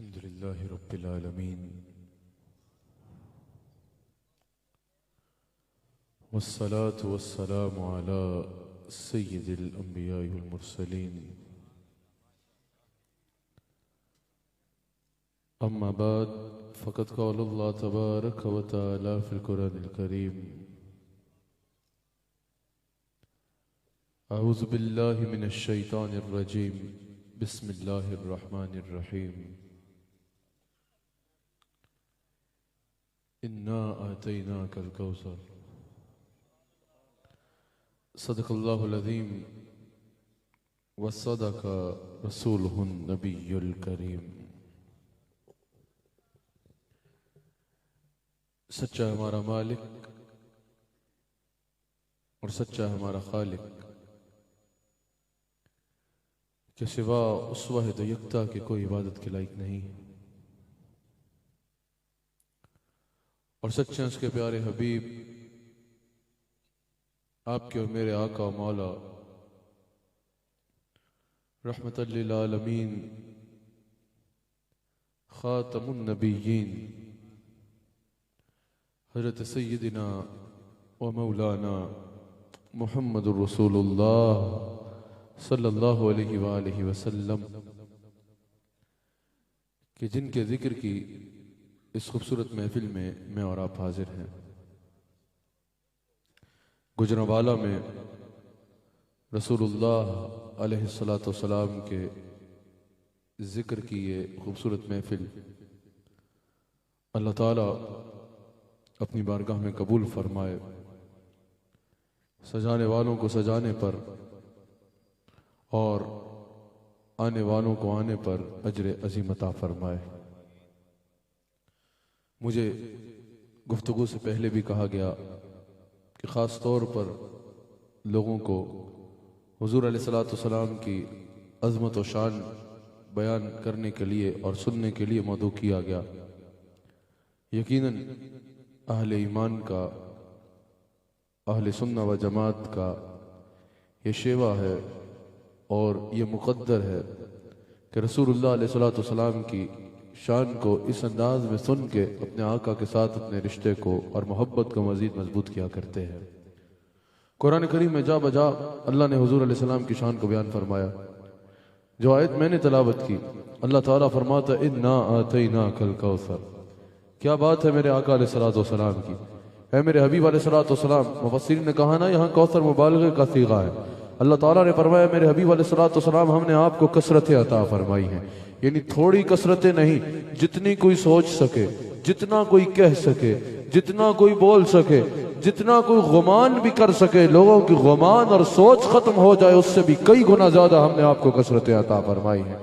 अल्हम्दुलिल्लाहि रब्बिल आलमीन वस्सलातु वस्सलामु अला सय्यिदिल अंबियाइ वल मुरसलीन अम्मा बाद फ़क़द क़ालल्लाहु तबारक व तआला फ़िल क़ुरानिल करीम अऊज़ु बिल्लाहि मिनश शैतानिर रजीम बिस्मिल्लाहिर रहमानिर रहीम इन्ना आतैनाकल कौसर सदक़ल्लाहुल अज़ीम व सदक़ रसूलुहुन नबियुल करीम। सच्चा हमारा मालिक और सच्चा हमारा खालिक के सिवा उस वाहिद यकता के कोई इबादत के लायक नहीं, और सच्चे उसके प्यारे हबीब आपके और मेरे आका मौला रहमतल लिल आलमीन खातमुन नबिय्यीन हज़रत सय्यदिना व मौलाना मुहम्मदुर रसूलुल्लाह सल्लल्लाहु अलैहि वसल्लम कि जिनके जिक्र की इस खूबसूरत महफिल में मैं और आप हाजिर हैं। गुजरांवाला में रसूलुल्लाह अलैहिस्सलातु वस्सलाम के जिक्र की ये खूबसूरत महफिल अल्लाह ताला अपनी बारगाह में कबूल फरमाए, सजाने वालों को सजाने पर और आने वालों को आने पर अजर अज़ीम अता फरमाए। मुझे गुफ्तगू से पहले भी कहा गया कि ख़ास तौर पर लोगों को हुज़ूर अलैहिस्सलातु वस्सलाम की अज़मत व शान बयान करने के लिए और सुनने के लिए मौदू किया गया। यकीनन अहले ईमान का, अहले सुन्ना व जमात का ये शेवा है और ये मुक़द्दर है कि रसूलुल्लाह अलैहिस्सलातु वस्सलाम की शान को इस अंदाज में सुन के अपने आका के साथ अपने रिश्ते को और मोहब्बत को मज़ीद मजबूत किया करते हैं। कुरान करीम में जा बजा अल्लाह ने हुज़ूर अलैहिस्सलाम की शान को बयान फरमाया। जो आयत मैंने तलावत की, अल्लाह ताला फरमाता इन्ना आतैनाकल कौसर। क्या बात है मेरे आका अलैहिस्सलातु वस्सलाम की, है मेरे हबीब अलैहिस्सलातु वस्सलाम। मुफस्सिरीन ने कहा ना, यहाँ कौसर मुबालगे का सीगा है। अल्लाह ताला ने फरमाया मेरे हबीब अलैहिस्सलातु वस्सलाम हमने आपको कसरतें अता फरमाई हैं, यानी थोड़ी कसरतें नहीं, जितनी कोई सोच सके, जितना कोई कह सके, जितना कोई बोल सके, जितना कोई गुमान भी कर सके, लोगों की गुमान और सोच खत्म हो जाए उससे भी कई गुना ज्यादा हमने आपको कसरतें अता फरमाई हैं।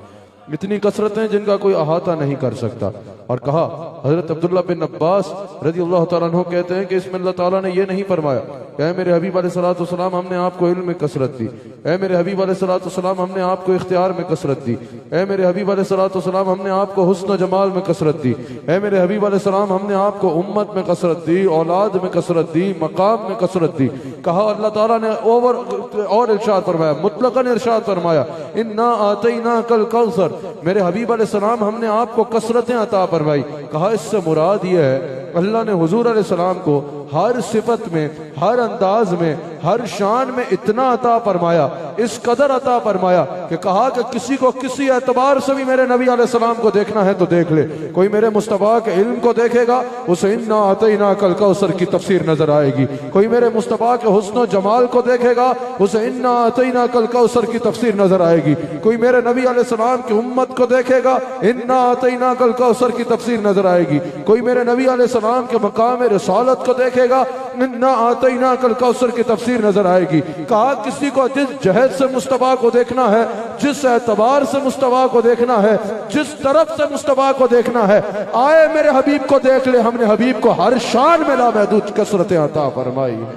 इतनी कसरतें जिनका कोई अहाता नहीं कर सकता। और कहा हजरत अब्दुल्लाह बिन अब्बास रज़ियल्लाहु ताला अन्हु कहते हैं कि इसमें अल्लाह ताला ने यह नहीं फरमाया ऐ मेरे हबीब अलैहिस्सलातु वस्सलाम हमने आपको इल्म में कसरत दी, ऐ मेरे हबीब अलैहिस्सलातु वस्सलाम हमने आपको इख्तियार में कसरत दी, ऐ मेरे हबीब अलैहिस्सलातु वस्सलाम हमने आपको हुस्न जमाल में कसरत दी, ऐ मेरे हबीब अलैहिस्सलाम हमने आपको उम्मत में कसरत दी, औलाद में कसरत दी, मकाम में कसरत दी। कहा अल्लाह ताला ने और इरशाद फरमाया, मुतलकन इरशाद फरमाया इन्ना आतैनाकल कौसर, मेरे हबीब अलैहिस्सलाम हमने आपको कसरतें अता फरमाई। कहा इससे मुराद यह है अल्लाह ने हुजूर अलैहिस्सलाम को हर सिफत में, हर अंदाज में, हर शान में इतना अता फरमाया, इस कदर अता फरमाया कि कहा कि किसी को किसी एतबार से भी मेरे नबी अलैहिस्सलाम को देखना है तो देख ले। कोई मेरे मुस्तफा के इल्म को देखेगा उसे इन्ना आतैनाकल कौसर की तफसीर नजर आएगी। कोई मेरे मुस्तफा के हुस्न जमाल को देखेगा उसे इन्ना आतैनाकल कौसर की तफसीर नजर आएगी। कोई मेरे नबी अलैहिस्सलाम की उम्मत को देखेगा इन्ना आतैनाकल कौसर की तफसीर नजर आएगी। कोई मेरे नबी अलैहिस्सलाम के मकाम रिसालत को देखेगा इन्ना आतैनाकल कौसर की तफसीर नजर आएगी। कहा किसी को जिस जहद से मुस्तफा को देखना है, जिस एतबार से मुस्तफा को देखना है, जिस तरफ से मुस्तफा को देखना है, आए मेरे हबीब को देख ले। हमने हबीब को हर शान में लामहदूद कसरतें अता फरमाई है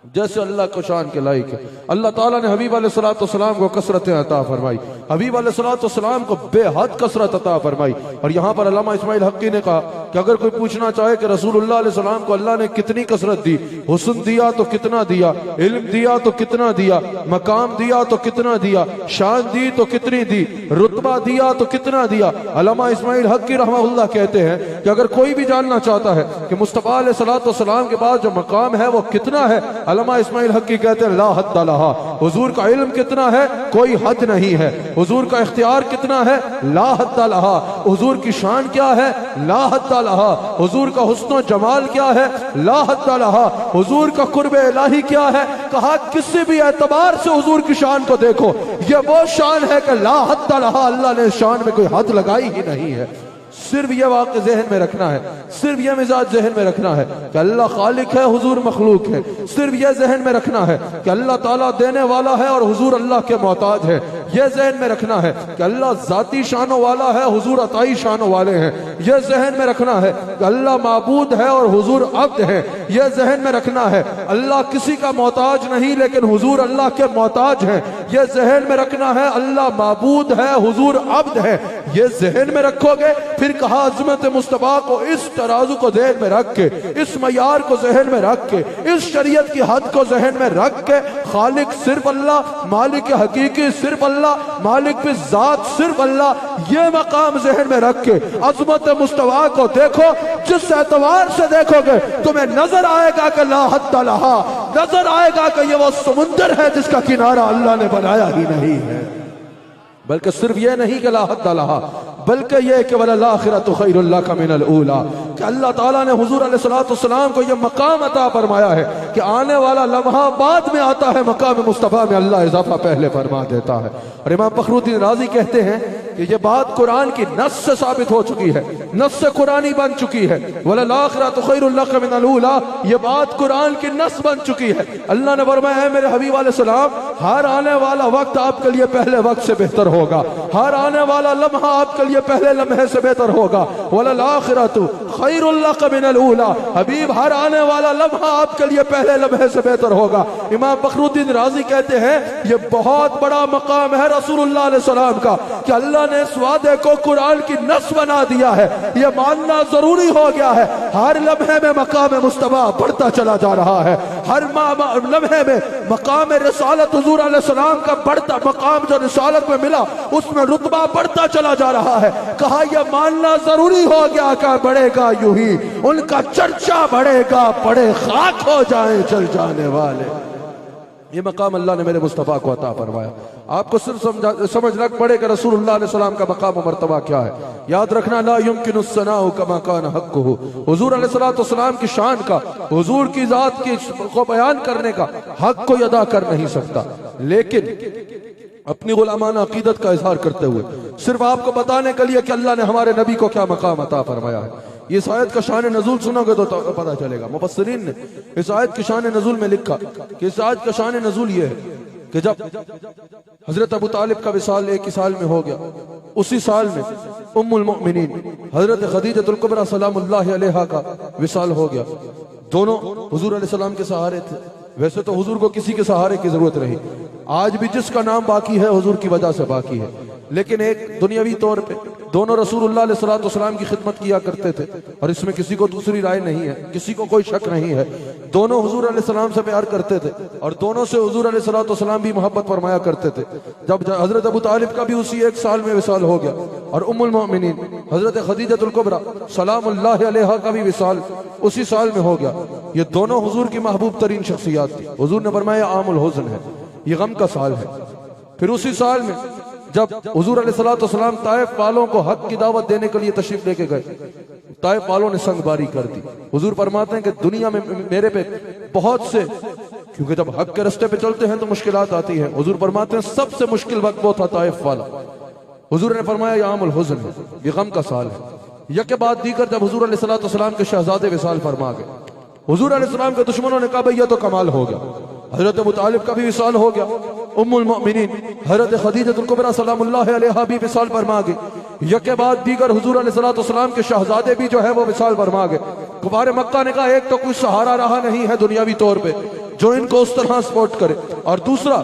जैसे अल्लाह को शान के लायक है। अल्लाह ताला ने हबीब अलैहिस्सलातु वस्सलाम को कसरतें अता फरमाई। हबीब अलैहिस्सलाम को बेहद कसरत अता फरमाई। और यहाँ पर अल्लामा इस्माइल हक्की ने कहा कि अगर कोई पूछना चाहे कि रसूलुल्लाह अलैहिस्सलाम को अल्लाह ने कितनी कसरत दी, हुस्न दिया तो कितना दिया, इल्म दिया तो कितना दिया, मकाम दिया तो कितना दिया, शान दी तो कितनी दी, रुतबा दिया तो कितना दिया। अल्लामा इस्माइल हक्की रहमहुल्लाह कहते हैं कि अगर कोई भी जानना चाहता है कि मुस्तफा अलैहिस्सलाम के बाद जो मकाम है वो कितना है, अल्लामा इस्माइल हक्की कहते हैं ला हद्द लहा। हुजूर का इल्म कितना है, कोई हद नहीं है। हुजूर का इख्तियार कितना है, ला हद्द लहा। हुजूर की शान क्या है, ला हद्द लहा। हुजूर का हुस्न जमाल क्या है, ला हद्द लहा। हुजूर का कुर्बे इलाही क्या है, कहा किसी भी एतबार से हुजूर की शान को देखो, ये वो शान है कि ला हद्द लहा। अल्लाह ने शान में कोई हद लगाई ही नहीं है। सिर्फ यह वाक़ ज़हन में रखना है, सिर्फ यह मिजाज ज़हन में रखना है कि अल्लाह खालिक है, हुजूर मखलूक है। सिर्फ यह ज़हन में रखना है कि अल्लाह ताला देने वाला है और हुजूर अल्लाह के मोहताज है। यह ज़हन में रखना है कि अल्लाह ज़ाती शानों वाला है, हुजूर अताई शानों वाले हैं। यह ज़हन में रखना है कि अल्लाह माबूद है और हुजूर अब्द है। यह ज़हन में रखना है अल्लाह किसी का मोहताज नहीं लेकिन हुजूर अल्लाह के मोहताज हैं। यह ज़हन में रखना है अल्लाह माबूद है, हुजूर अब्द है। यह ज़हन में रखोगे, फिर कहा अज़मत मुस्तफ़ा को इस तराजू को ज़हन में रख के, इस मयार को ज़हन में रख के, इस शरीयत की हद को ज़हन में रख के, खालिक सिर्फ अल्लाह, मालिक हकीकी सिर्फ अल्लाह, मालिक पे ज़ात सिर्फ अल्लाह, ये मकाम ज़हन में रख के अज़मत मुस्तफ़ा को देखो। जिस एतबार से देखोगे तुम्हें नजर आएगा कि ला हद्द लहा, नजर आएगा कि ये वो समुंदर है जिसका किनारा अल्लाह ने बनाया ही नहीं है। बल्कि सिर्फ यह नहीं कि ला हद्द लहा, बल्कि यह कि वल आखिरतु खैरुल लक मिनल ऊला, कि अल्लाह ताला ने हुजूर अलैहिस्सलाम को यह मकाम अता फरमाया है कि आने वाला लम्हा बाद में आता है, मकाम मुस्तफ़ा में अल्लाह इजाफा पहले फरमा देता है। और इमाम फखरुद्दीन राजी कहते हैं कि यह बात कुरान की नस से साबित हो चुकी है, नस से कुरानी बन चुकी है। वल आखिरतु खैरुल लक मिनल ऊला, यह बात कुरान की नस बन चुकी है। अल्लाह ने फरमाया है मेरे हबीब अलैहिस्सलाम, हर आने वाला वक्त आपके लिए पहले वक्त से बेहतर होगा, हर आने वाला लम्हा आपके लिए पहले लम्हे से बेहतर होगा। वल आखिरतु खैरुल लक मिनल ऊला, हबीब हर आने वाला लम्हा आपके लिए पहले लम्हे से बेहतर होगा। इमाम फखरुद्दीन राजी कहते हैं यह बहुत बड़ा मकाम है रसूलुल्लाह अलैहिस्सलाम का कि अल्लाह ने इस वादे को कुरान की नस बना दिया है। यह मानना जरूरी हो गया है। हर लम्हे में मकाम मुस्तफा बढ़ता चला जा रहा है, हर लम्हे में मकाम रिसालत हुजूर अलैहिस्सलाम का बढ़ता, मकाम जो रिसालत में मिला उसमें रुतबा बढ़ता चला जा रहा है। कहा यह मानना जरूरी हो गया का बढ़ेगा यूं ही उनका चर्चा बढ़ेगा, पड़े खाक हो जाए चल जाने वाले। ये मकाम अल्लाह ने मेरे मुस्तफ़ा को अता फरमाया। आपको सिर्फ समझना पड़ेगा रसूलुल्लाह अलैहिस्सलाम का मकाम और मर्तबा क्या है। याद रखना ला युमकिनु सनाउ कमा कान हक़्क़ुहु, हुजूर अलैहिस्सलाम की शान का, हुजूर की जात की को बयान करने का हक कोई अदा कर नहीं सकता, लेकिन अपनी गुलामाना अकीदत का इजहार करते हुए सिर्फ आपको बताने के लिए कि अल्लाह ने हमारे नबी को क्या मकाम अता फरमाया है। ये इस आयत का शान नज़ूल सुनोगे तो पता चलेगा। मुफस्सिरीन ने इस आयत की शान नज़ूल में लिखा कि इस आयत का शान नज़ूल ये है कि जब हजरत अबू तालिब का विसाल एक ही साल में हो गया, उसी साल में उम्मुल मोमिनीन हजरत खदीजतुल कुबरा सलामुल्लाहि अलैहा का विसाल हो गया। दोनों हुजूर अलैहिस्सलाम के सहारे थे। वैसे तो हुजूर को किसी के सहारे की जरूरत नहीं, आज भी जिसका नाम बाकी है हुजूर की वजह से बाकी है, लेकिन एक दुनियावी तौर पे दोनों रसूलुल्लाह अलैहिस्सलाम की खिदमत किया करते थे और इसमें किसी को दूसरी राय नहीं है, किसी को कोई शक नहीं है। दोनों हुजूर अलैहिस्सलाम से प्यार करते थे और दोनों से हुजूर अलैहिस्सलाम भी मोहब्बत फरमाया करते थे। जब हजरत अबू तालिब का भी उसी एक साल में विसाल हो गया और उम्मुल मोमिनीन हजरत खदीजतुल कुबरा सलामुल्लाहि अलैहा का भी विसाल उसी साल में हो गया। ये दोनों हुजूर की महबूब तरीन शख्सियात थी। हुजूर ने फरमाया आमुल हुज़्न है, ये गम का साल है। फिर उसी साल में जब हुजूर अलैहिस्सलाम ताइफ वालों को हक की दावत देने के लिए तशरीफ लेके गए, ताइफ वालों ने संगबारी कर दी। हुजूर फरमाते हैं कि दुनिया में मेरे पे बहुत से, क्योंकि जब हक के रास्ते पे चलते हैं तो मुश्किलात आती हैं, हुजूर फरमाते हैं सबसे मुश्किल वक्त वो था ताइफ वाला। हुजूर ने फरमाया ये आमुल हुज़्न है, ये गम का साल है। यके बाद दीगर जब हुजूर अलैहिस्सलाम के शहजादे विसाल फरमा गए, हुजूर अलैहिस्सलाम के दुश्मनों ने कहा भैया तो कमाल हो गया, हजरत अबू तालिब का भी विसाल हो गया, उम्मुल मोमिनीन हजरत खदीजतुल कुबरा सलामुल्लाहि अलैहा भी विसाल फरमा गए। यके बाद दीगर हुजूर अलैहिस्सलाम के शहजादे भी जो है वो विसाल फरमा गए। कुफार मक्का ने कहा एक तो कोई सहारा रहा नहीं है दुनियावी तौर पे जो इनको उस तरह सपोर्ट करे, और दूसरा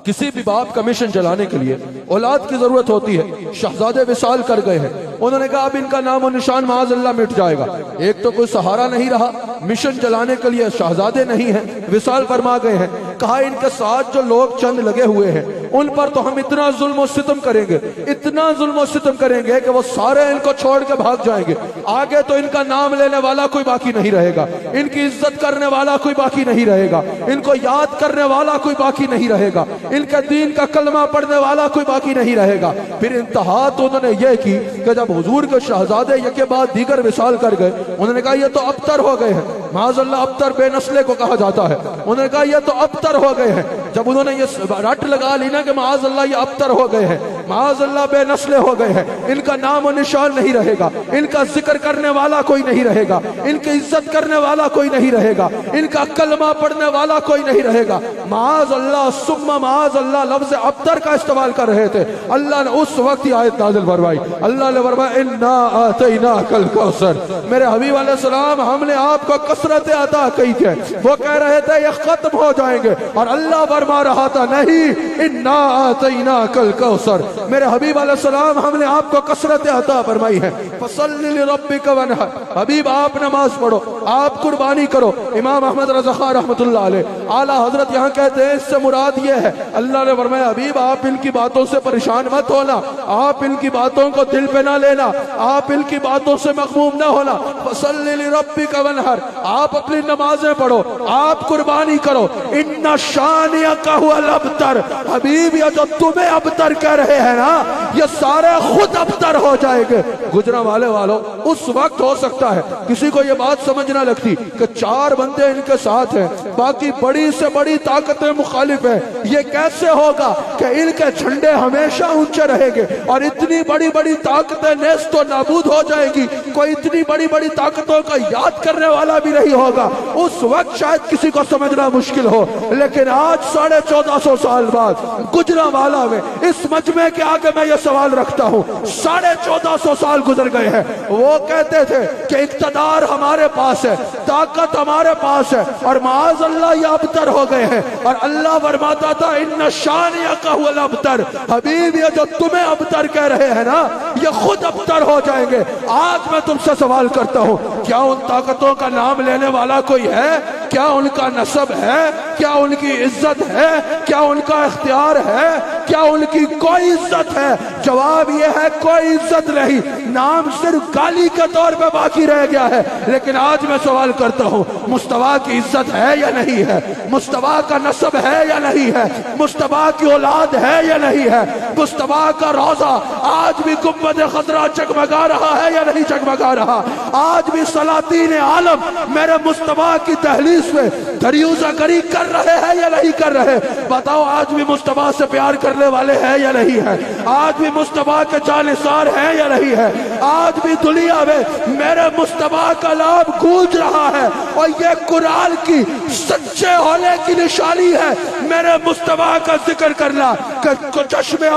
किसी भी बाप का मिशन चलाने के लिए औलाद की जरूरत होती है। शहजादे विसाल कर गए हैं, उन्होंने कहा अब इनका नाम और निशान माअज़ल्लाह मिट जाएगा। एक तो कोई सहारा नहीं रहा, मिशन चलाने के लिए शहजादे नहीं है, विसाल फरमा गए हैं। कहा इनके साथ जो लोग चंद लगे हुए हैं उन पर तो हम इतना जुल्म और सितम करेंगे, इतना जुल्म और सितम करेंगे कि वो सारे इनको छोड़ के भाग जाएंगे। आगे तो इनका नाम लेने वाला कोई बाकी नहीं रहेगा, इनकी इज्जत करने वाला कोई बाकी नहीं रहेगा, इनको याद करने वाला कोई बाकी नहीं रहेगा, इनके दीन का कलमा पढ़ने वाला कोई बाकी नहीं रहेगा। फिर इंतहा तो उन्होंने ये की कि जब हुजूर के शहजादे एक के बाद दीगर विसाल कर गए, उन्होंने कहा ये तो अबतर हो गए हैं। माअज़ल्लाह अबतर बेनस्ले को कहा जाता है। उन्होंने कहा ये तो अबतर हो गए हैं। जब उन्होंने ये रट लगा ली ना कि माअज़ल्लाह ये अबतर हो गए हैं, माअज़ल्लाह बेनस्ले हो गए हैं, इनका नाम और निशान नहीं रहेगा, इनका जिक्र करने वाला कोई नहीं रहेगा, इनकी इज्जत करने वाला कोई नहीं रहेगा, इनका कलमा पढ़ने वाला कोई नहीं रहेगा। माअज़ल्लाह सुम्मा माअज़ल्लाह लफ्ज़ अबतर का इस्तेमाल कर रहे थे। अल्लाह ने उस वक्त ही आयत नाज़िल फरमाई। अल्लाह ने फरमाया इन्ना आतैनाकल कौसर, मेरे हबीब अलैहिस्सलाम हमने आपको कसरत अता की थी। वो कह रहे थे ये खत्म हो जाएंगे और अल्लाह फरमा रहा था नहीं, इन्ना आतैनाकल कौसर, मेरे हबीब अलैहिस्सलाम हमने आपको कसरत अता फरमाई है। फसल्लि लिरब्बिका वनहर, हबीब आप नमाज पढ़ो, आप कुर्बानी करो। इमाम अहमद रज़ा खान रहमतुल्लाह अलैह आला हजरत यहाँ कहते हैं इससे मुराद ये है, अल्लाह ने फरमाया हबीब आप इनकी बातों से परेशान मत होना, आप इनकी बातों को दिल पे ना लेना, आप इनकी बातों से मखमूम ना होना। फसल्लि लिरब्बिका वनहर, आप अपनी नमाजें पढ़ो, आप कुर्बानी करो। इन्ना शानियका हुवल अबतर, हबीब ये जो तुम्हें अबतर कह रहे हैं ना, ये सारे खुद अबतर हो जाएंगे। गुजरा वाले वालों, उस वक्त हो सकता है किसी को ये बात समझ ना लगती कि चार बंदे इनके साथ हैं, बाकी बड़ी से बड़ी ताकतें मुखालिफ है, ये कैसे होगा कि इनके झंडे हमेशा ऊंचे रहेंगे और इतनी बड़ी बड़ी ताकतें नेस्त तो नाबूद हो जाएगी, कोई इतनी बड़ी बड़ी ताकतों का याद करने वाला भी नहीं होगा। उस वक्त शायद किसी को समझना मुश्किल हो, लेकिन आज 1450 साल बाद गुजरांवाला में इस मजमे के आगे मैं ये सवाल रखता हूँ, 1450 साल गुजर गए हैं। वो कहते थे कि इक्तदार हमारे पास है, ताकत हमारे पास है और माअज़ल्लाह ये अबतर हो गए हैं। और अल्लाह फरमाता था इन्ना शानियका हुवल अबतर, हबीब ये जो तुम्हें अबतर कह रहे हैं ना, ये खुद अबतर हो जाएंगे। आज मैं तुमसे सवाल करता हूँ, क्या उन ताकतों का नाम लेने वाला कोई है? क्या उनका नसब है? क्या उनकी इज्जत है? क्या उनका इख्तियार है? क्या उनकी कोई इज्जत है? जवाब यह है कोई इज्जत नहीं, नाम सिर्फ गाली के तौर पे बाकी रह गया है। लेकिन आज मैं सवाल करता हूँ, मुस्तफा की इज्जत है या नहीं है? मुस्तफा का नसब है या नहीं है? मुस्तफा की औलाद है या नहीं है? मुस्तफा का रोजा आज भी गुंबद खजरा चकमगा रहा है या नहीं चकमगा रहा? आज भी सलातीन आलम मेरे मुस्तफा की तहलीस में दरियूजा गरी कर रहे हैं या नहीं कर रहे? बताओ, आज भी मुस्तफा से प्यार करने वाले हैं या नहीं है? आज भी मुस्तफा के जानिसार हैं या नहीं है? आज भी दुनिया में मेरे मुस्तफा का नाम गूंज रहा है और ये कुरान की सच्चे होने की निशानी है मेरे मुस्तफा का जिक्र करना। चश्मे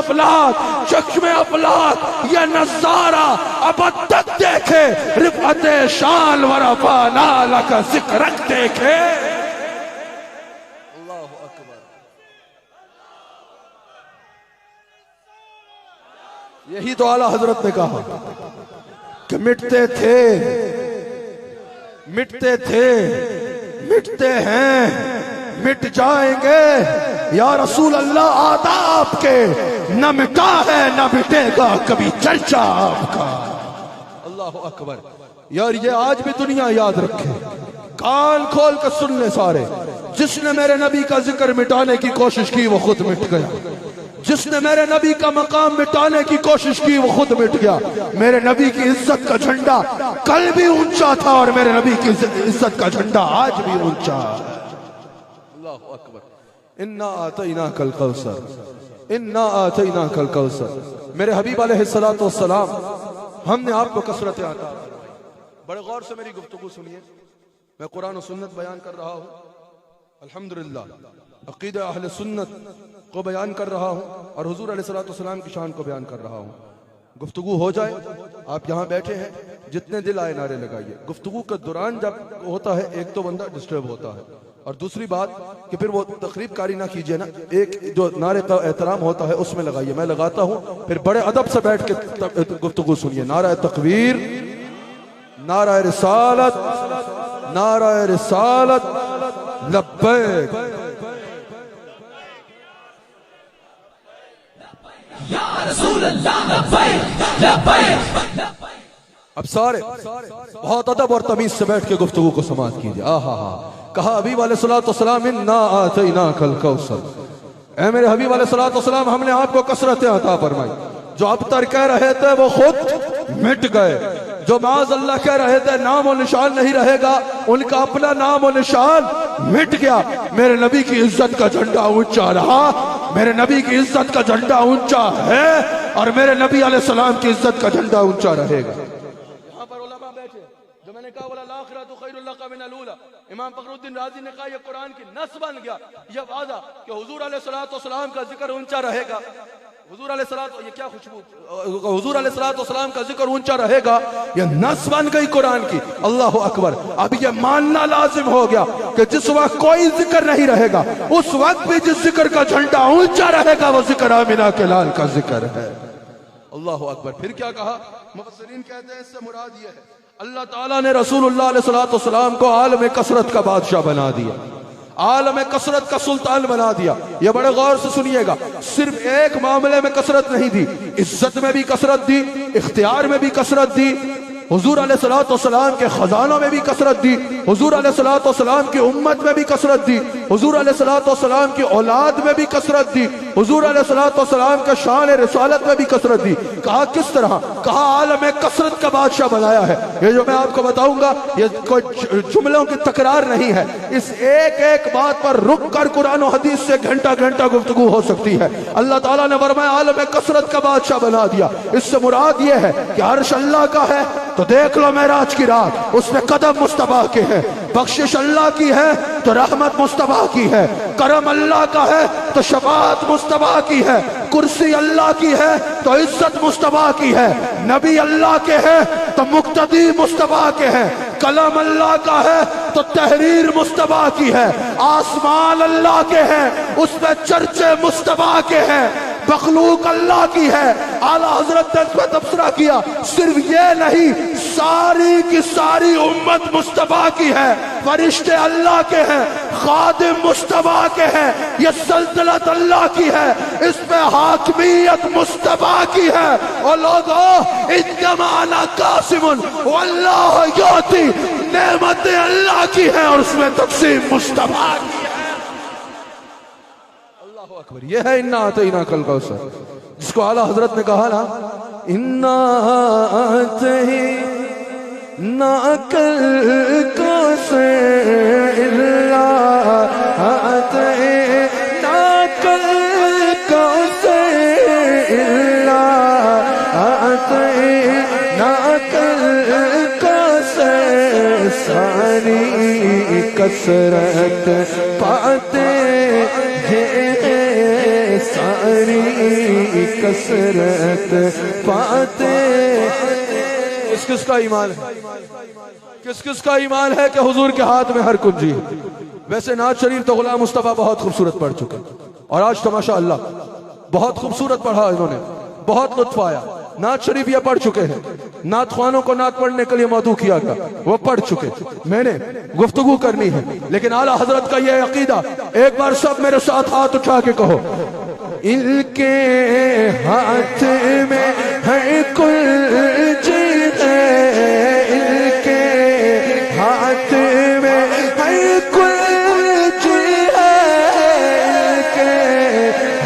अफलाक ये नजारा अब तक देखे, रिफअत शान व रफाना लका जिक्रक देखे। अल्लाहु अकबर। यही तो आला हजरत ने कहा कि मिटते थे, मिटते हैं, मिट जाएंगे या रसूल अल्लाह, आता आपके न मिटा है न मिटेगा कभी चर्चा आपका। अल्लाह अकबर। यार ये आज भी दुनिया याद रखे, कान खोल कर सुन ले सारे, जिसने मेरे नबी का जिक्र मिटाने की कोशिश की वो खुद मिट गया, जिसने मेरे नबी का मकाम मिटाने की कोशिश की वो खुद मिट गया। मेरे नबी की इज्जत का झंडा कल भी ऊंचा था और मेरे नबी की इज्जत का झंडा आज भी ऊंचा। अल्लाहु अकबर। इन्ना आतैनाकल कौसर, इन्ना आतैनाकल कौसर। मेरे हबीब अलैहिस्सलातु वस्सलाम, हमने आपको कसरत आता। बड़े गौर से मेरी गुफ्तगू सुनिए, मैं कुरान और सुन्नत बयान कर रहा हूँ, अल्हम्दुलिल्लाह अकीदा अहले सुन्नत को बयान कर रहा हूँ और हुजूर अलैहिस्सलातु वस्सलाम की शान को बयान कर रहा हूँ। गुफ्तगू हो जाए, आप यहाँ बैठे हैं, जितने दिल आए नारे लगाइए। गुफ्तगू के दौरान जब होता है एक तो बंदा डिस्टर्ब होता है, और दूसरी बात कि फिर वो तकरीब कारी ना कीजिए ना, एक जो नारे का एहतराम होता है उसमें लगाइए। मैं लगाता हूँ, फिर बड़े अदब से बैठ के गुफ्तगू सुनिए। नारा तकबीर, नारा रिसालत, नारा रिसालत, लब्बैक। या रसूल अल्लाह, लब्बैक लब्बैक। अब सारे बहुत अदब और तमीज से बैठ के गुफ्तगू को समाप्त कीजिए। आहा हा। कहा हबीब अलैहिस्सलाम, इन्ना आतैनाकल कौसर, ऐ मेरे हबीब अलैहिस्सलाम, हमने आपको कसरतें अता फरमाई। जो अबतर कह रहे थे वो खुद मिट गए, जो माज़ अल्लाह कह रहे थे नाम और निशान नहीं रहेगा, उनका अपना नाम और निशान मिट गया। मेरे नबी की इज्जत का झंडा ऊंचा रहा, मेरे नबी की इज्जत का झंडा ऊंचा है, और मेरे नबी अलैहिस्सलाम की इज्जत का झंडा ऊंचा रहेगा। यहाँ पर उलमा बैठे, जो मैंने कहा वला आखिरतु खैरुल लका मिनल ऊला, इमाम फखरुद्दीन राजी ने कहा यह कुरान की नस बन गया, यह वादा कि हुजूर अलैहिस्सलाम का जिक्र ऊंचा रहेगा। हुजूर अलैहिस्सलाम, ये क्या खुशबू, हुजूर अलैहिस्सलाम का जिक्र ऊंचा रहेगा, यह नस बन गई कुरान की। अल्लाह अकबर। अब ये मानना लाजिम हो गया कि जिस वक्त कोई जिक्र नहीं रहेगा, उस वक्त भी जिस जिक्र का झंडा ऊंचा रहेगा वो जिक्र आमिना के लाल का जिक्र है। अल्लाह अकबर। फिर क्या कहा, मुफस्सिरीन कहते हैं इससे मुराद ये है अल्लाह ताला ने रसूलुल्लाह अलैहिस्सलाम को आलम कसरत का बादशाह बना दिया, आलम कसरत का सुल्तान बना दिया। ये बड़े गौर से सुनिएगा, सिर्फ एक मामले में कसरत नहीं दी, इज्जत में भी कसरत दी, इख्तियार में भी कसरत दी, हुजूर अलैहिस्सलाम के खजानों में भी कसरत दी, हुजूर अलैहिस्सलाम की उम्मत में भी कसरत दी, हुजूर अलैहिस्सलाम की औलाद में भी कसरत दी, हुजूर अलैहिस्सलाम के शान रिसालत में भी कसरत दी। कहा किस तरह, कहा आलम कसरत का बादशाह बनाया है। ये जो मैं आपको बताऊंगा ये कोई जुमलों की तकरार नहीं है, इस एक एक बात पर रुक कर कुरान और हदीस से घंटा घंटा गुफ्तगू हो सकती है। अल्लाह ताला ने फरमाया आलम कसरत का बादशाह बना दिया। इससे मुराद ये है कि अर्श अल्लाह का है तो देख लो मेराज की रात, उसमें कदम मुस्तफा के हैं, बख्शिश अल्लाह की है तो रहमत मुस्तफा की है, करम अल्लाह का है तो शफाअत मुस्तफा की है, कुर्सी अल्लाह की है तो इज्जत मुस्तफा की है, नबी अल्लाह के हैं तो मुक्तदी मुस्तफा के हैं, कलम अल्लाह का है तो तहरीर मुस्तफा की है, आसमान अल्लाह के हैं उसमें चर्चे मुस्तफा के हैं, मखलूक अल्लाह की है। आला हजरत ने इसमें तबसरा किया, सिर्फ ये नहीं सारी की सारी उम्मत मुस्तफा की है, फरिश्ते अल्लाह के हैं, खादिम मुस्तफा के हैं, ये सल्तनत अल्लाह की है, इसमें हाकमियत मुस्तफा की है। और लोगों इन्नमा कासिमुन वल्लाहु युती, नेमतें अल्लाह की है और उसमें तक़सीम मुस्तफा की है। अकबर। यह है इन्ना आतैना कल कौसर, जिसको आला हजरत ने कहा ना इन्ना आतैना कल कौसर इल्ला आतैना कल कौसर इल्ला आतैना कल कौसर, सारी कसरत पाते सारी कसरत पाते। किस किस का ईमान है, किस किस का ईमान है कि हुजूर के हाथ में हर कुंजी है। वैसे नाज शरीफ तो गुलाम मुस्तफा बहुत खूबसूरत पढ़ चुके, और आज तो माशाअल्लाह बहुत खूबसूरत पढ़ा इन्होंने, बहुत लुत्फ आया। नात शरीफ ये पढ़ चुके हैं, नात ख्वानों को नात पढ़ने के लिए मौदू किया था, वो पढ़ चुके। मैंने गुफ्तगू करनी है, लेकिन आला हजरत का ये अकीदा, एक बार सब मेरे साथ हाथ उठा के कहो, इनके हाथ में है कुंजी है, इनके हाथ में है कुंजी है, इनके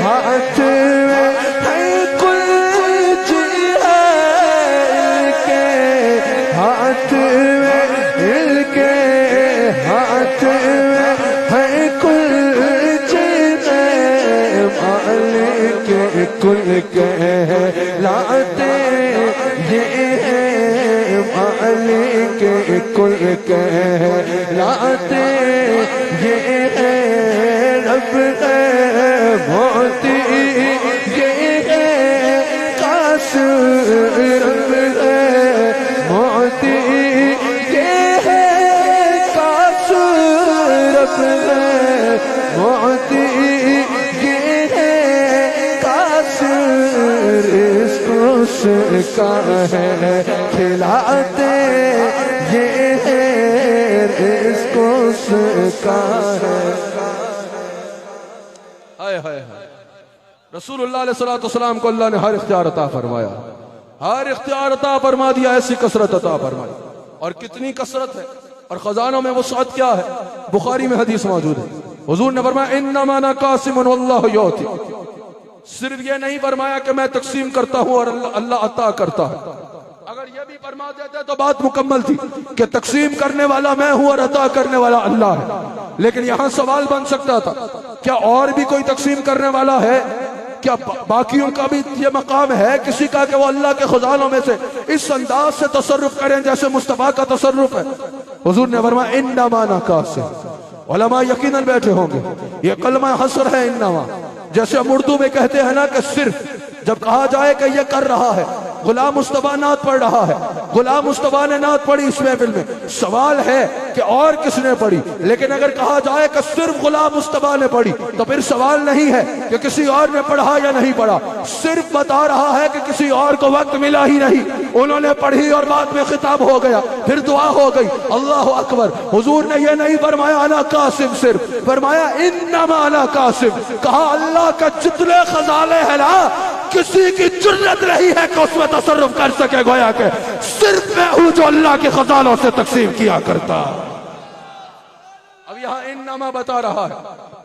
हाथ में है कुंजी है, इनके हाथ में, इनके हाथ में है कुंजी है, मालिक कुल कहलाते ये है, मालिक कुल कहलाते ये है, रब है मोती ये है, काश रब है मोती ये है, काश रब है उसका है, खिलाते ये रिज़्क़ उसका है। हाय हाय हाय। रसूलुल्लाह अलैहिस्सलाम को अल्लाह ने हर इख्तियार अता फरमाया, हर इख्तियार अता फरमा दिया, ऐसी कसरत अता फरमाई। और कितनी कसरत है, और खजानों में वसअत क्या है। बुखारी में हदीस मौजूद है, हुजूर ने फरमाया इन्नमा अना कासिमुन वल्लाहु युती। सिर्फ ये नहीं फरमाया कि मैं तकसीम करता हूं और अल्लाह अता करता है। अगर ये भी फरमा देते तो बात मुकम्मल थी कि तकसीम करने वाला मैं हूं और अता करने वाला अल्लाह है। लेकिन यहां सवाल बन सकता था, क्या और भी कोई तकसीम करने वाला है? क्या बाकियों का भी ये मकाम है किसी का कि वो अल्लाह के खजानों में से इस अंदाज से तसर्रुफ करें जैसे मुस्तफा का तसर्रुफ है? हुजूर ने फरमाया इन्नमा अना कासिम। उलमा यकीनन बैठे होंगे, ये कलमा हसर है इन्नमा। जैसे हम उर्दू में कहते हैं ना कि सिर्फ, जब कहा जाए कि ये कर रहा है, गुलाम मुस्तफा नात पढ़ रहा है, गुलाम मुस्तफा ने नात पढ़ी इस महफिल में, सवाल है कि और किसने पढ़ी। लेकिन अगर कहा जाए कि सिर्फ गुलाम मुस्तफा ने पढ़ी तो फिर सवाल नहीं है कि किसी और ने पढ़ा या नहीं पढ़ा। सिर्फ बता रहा है कि किसी और को वक्त मिला ही नहीं, उन्होंने पढ़ी और बाद में खिताब हो गया, फिर दुआ हो गई, अल्लाह अकबर। हुजूर ने यह नहीं फरमाया अना कासिम, सिर्फ फरमाया इन्नमा अना कासिम। कहा अल्लाह का जितने खजाने हैं ना, किसी की जुर्रत नहीं है कि उसमें तसर्रुफ कर सके। गोया के सिर्फ मैं हूं जो अल्लाह के खजानों से तकसीम किया करता। अब यहाँ इन्नमा बता रहा है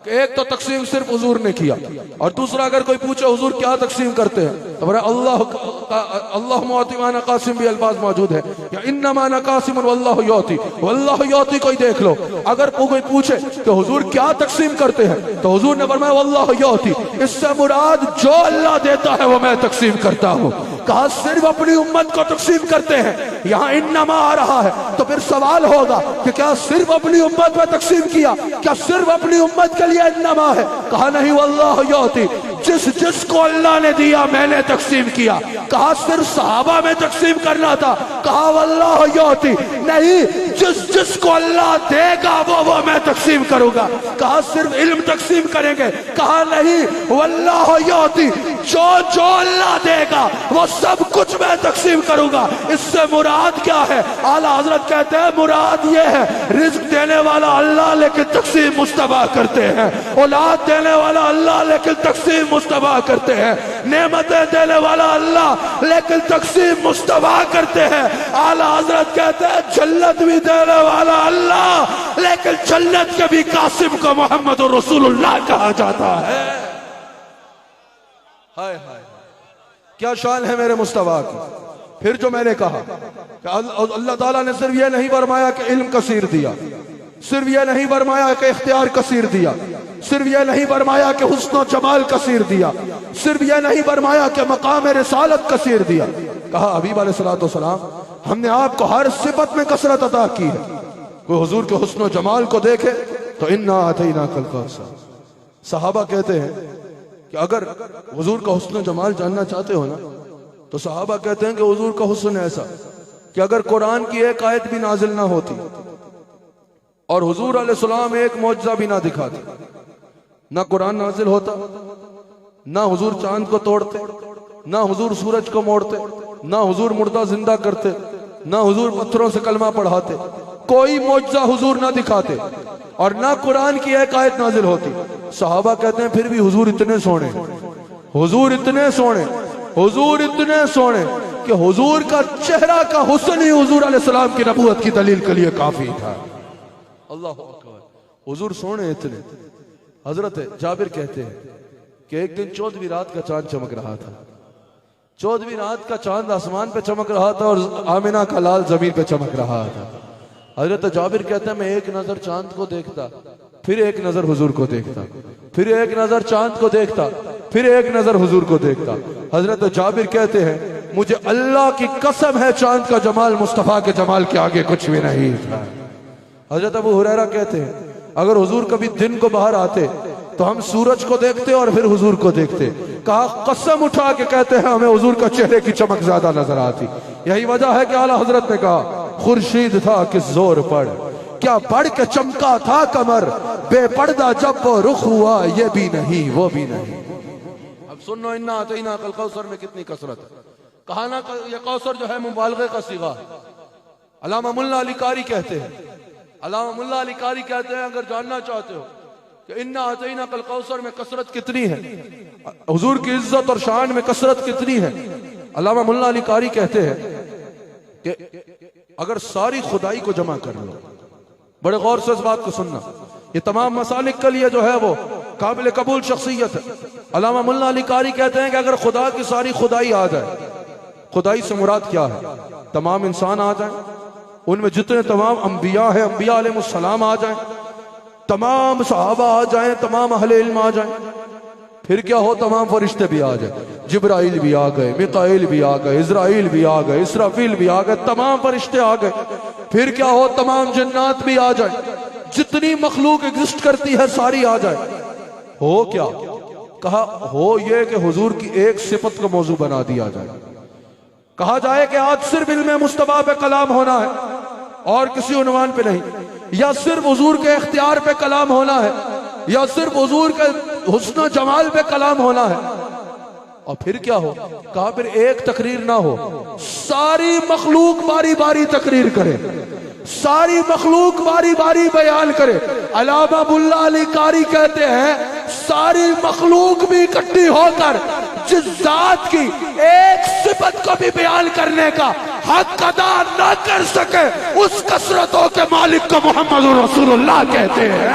कि एक तो तकसीम सिर्फ हुजूर ने किया, और दूसरा अगर कोई पूछे हुजूर क्या तकसीम करते हैं तो बोला अल्लाह मुअतिमाना कासिम भी अल्फाज मौजूद है, या इन्नमा अना कासिम वल्लाहु युती। वल्लाहु युती कोई देख लो। अगर कोई पूछे कि हुजूर क्या तकसीम करते हैं तो हुजूर ने फरमाया वल्लाहु युती, इससे मुराद जो अल्लाह देता है वो मैं तकसीम करता हूँ। कहा सिर्फ अपनी उम्मत को तकसीम करते हैं, यहाँ इन्नमा आ रहा है तो फिर सवाल होगा कि क्या सिर्फ अपनी उम्मत में तकसीम किया, क्या सिर्फ अपनी उम्मत के लिए इन्नमा है? कहा नहीं, वल्लाहु युती, जिसको अल्लाह ने दिया मैंने तकसीम किया। कहा सिर्फ सहाबा में तकसीम करना था? कहा वल्लाहु युती, नहीं, जिसको अल्लाह देगा वो मैं तकसीम करूंगा। कहा सिर्फ इल्म तकसीम करेंगे? कहा नहीं, वल्लाहु युती, जो अल्लाह देगा वो सब कुछ मैं तकसीम करूंगा। इससे मुराद क्या है? आला हजरत कहते हैं मुराद ये है, रिज्क देने वाला अल्लाह लेकिन तकसीम मुस्तफा करते हैं, औलाद देने वाला अल्लाह लेकिन तकसीम मुस्तफा करते हैं, नेमतें देने वाला अल्लाह लेकिन तकसीम मुस्तफा करते हैं। आला हजरत कहते हैं जन्नत भी देने वाला अल्लाह लेकिन जन्नत के भी कासिम को मोहम्मद रसूलुल्लाह कहा जाता है। हाय हाय, क्या शान है मेरे मुस्तफा की। फिर जो मैंने कहा कि अल्लाह ताला ने सिर्फ यह नहीं फरमाया कि इल्म कसीर दिया, सिर्फ यह नहीं फरमाया कि इख्तियार कसीर दिया, सिर्फ यह नहीं फरमाया कि हुस्न जमाल कसीर दिया, सिर्फ यह नहीं फरमाया कि मकाम रिसालत कसीर दिया। कहा हबीब अलैहिस्सलाम हमने आपको हर सिफत में कसरत अता की है। कोई हुजूर के हुस्न जमाल को देखे तो इन्ना अतैना कल कौसर। सहाबा कहते हैं कि अगर हुजूर का हुस्न जमाल जानना चाहते हो ना तो सहाबा कहते हैं कि हुजूर का हुस्न ऐसा कि अगर कुरान की एक आयत भी नाजिल ना होती और हुजूर अलैहिस्सलाम एक मौजज़ा भी ना दिखाते, ना कुरान नाजिल होता, ना हुजूर चांद को तोड़ते, ना हुजूर सूरज को मोड़ते, ना हुजूर मुर्दा जिंदा करते, ना हुजूर पत्थरों से कलमा पढ़ाते, कोई मौजज़ा हुजूर ना दिखाते और ना कुरान की एक आयत नाजिल होती। सहाबा कहते हैं फिर भी हुजूर इतने सोने, हुजूर इतने सोने, हुजूर इतने सोने कि हुजूर का चेहरा का हुस्न ही हुजूर अलैहिस्सलाम की नबूवत की दलील के लिए काफी था। अल्लाह अकबर, हुजूर सोने इतने। हजरत जाबिर कहते हैं कि एक दिन 14वीं रात का चांद चमक रहा था, 14वीं रात का चांद आसमान पे चमक रहा था और आमिना का लाल जमीन पे चमक रहा था। हजरत जाबिर कहते हैं मैं एक नजर चांद को देखता, फिर एक नजर हुजूर को देखता, फिर एक नजर चांद को देखता, फिर एक नजर हुजूर को देखता। हजरत जाबिर कहते हैं मुझे अल्लाह की कसम है चांद का जमाल मुस्तफा के जमाल के आगे कुछ भी नहीं था। हजरत अबू हुरैरा कहते हैं अगर हुजूर कभी दिन को बाहर आते तो हम सूरज को देखते और फिर हुजूर को देखते। कहा कसम उठा के कहते हैं हमें हुजूर का चेहरे की चमक ज्यादा नजर आती। यही वजह है कि आला हजरत ने कहा खुर्शीद था किस जोर पड़, क्या पढ़ के चमका था कमर, बेपर्दा जब वो रुख हुआ ये भी नहीं वो भी नहीं। अब सुनो इन्ना अतैना कल कौसर में कितनी कसरत है। कहा ना ये कौसर जो है मुबालगे का सीगा है। अल्लामा मुल्ला अली कारी कहते हैं, अल्लामा मुल्ला अली कारी कहते हैं, अगर जानना चाहते हो कि इन्ना अतईना कल कौसर में कसरत कितनी है, हुजूर की इज्जत और शान में कसरत कितनी है, अल्लामा मुल्ला अली कारी कहते हैं कि अगर सारी खुदाई को जमा कर लो, बड़े गौर से इस बात को सुनना, ये तमाम मसालिक के लिए जो है वो काबिल कबूल शख्सियत है। अल्लामा मुल्ला अली कारी कहते हैं कि अगर खुदा की सारी खुदाई आ जाए, खुदाई से मुराद क्या है, तमाम इंसान आ जाए, उनमें जितने तमाम अंबिया हैं अंबिया अलैहिस्सलाम आ जाए, तमाम सहाबा आ जाए, तमाम अहले इल्म आ जाए, फिर क्या हो, तमाम फरिश्ते भी आ जाए, जिब्राइल भी आ गए, मिकाइल भी आ गए, इज़राइल भी आ गए, इसराफील भी आ गए, तमाम फरिश्ते आ गए, फिर क्या हो, तमाम जन्नात भी आ जाए, जितनी मखलूक एग्जिस्ट करती है सारी आ जाए, हो क्या, कहा हो ये कि हुजूर की एक सिफत को मौजू बना दिया जाए, कहा जाए कि आज सिर्फ इल्म मुस्तफा पे कलाम होना है और किसी उन्वान पे नहीं, या सिर्फ हुजूर के इख्तियार पे कलाम होना है, या सिर्फ हुजूर के हुस्न जमाल पे कलाम होना है, और फिर क्या हो, कहा फिर एक तकरीर ना हो, सारी मखलूक बारी बारी तकरीर करे, सारी मखलूक बारी बारी बयान करे। अल्लामा मुल्ला अली कारी कहते हैं सारी मखलूक भी इकट्ठी होकर जिस जात की एक सिफत को भी बयान करने का हक अदा न कर सके, उस कसरतों के मालिक को मोहम्मद रसूलुल्लाह कहते हैं।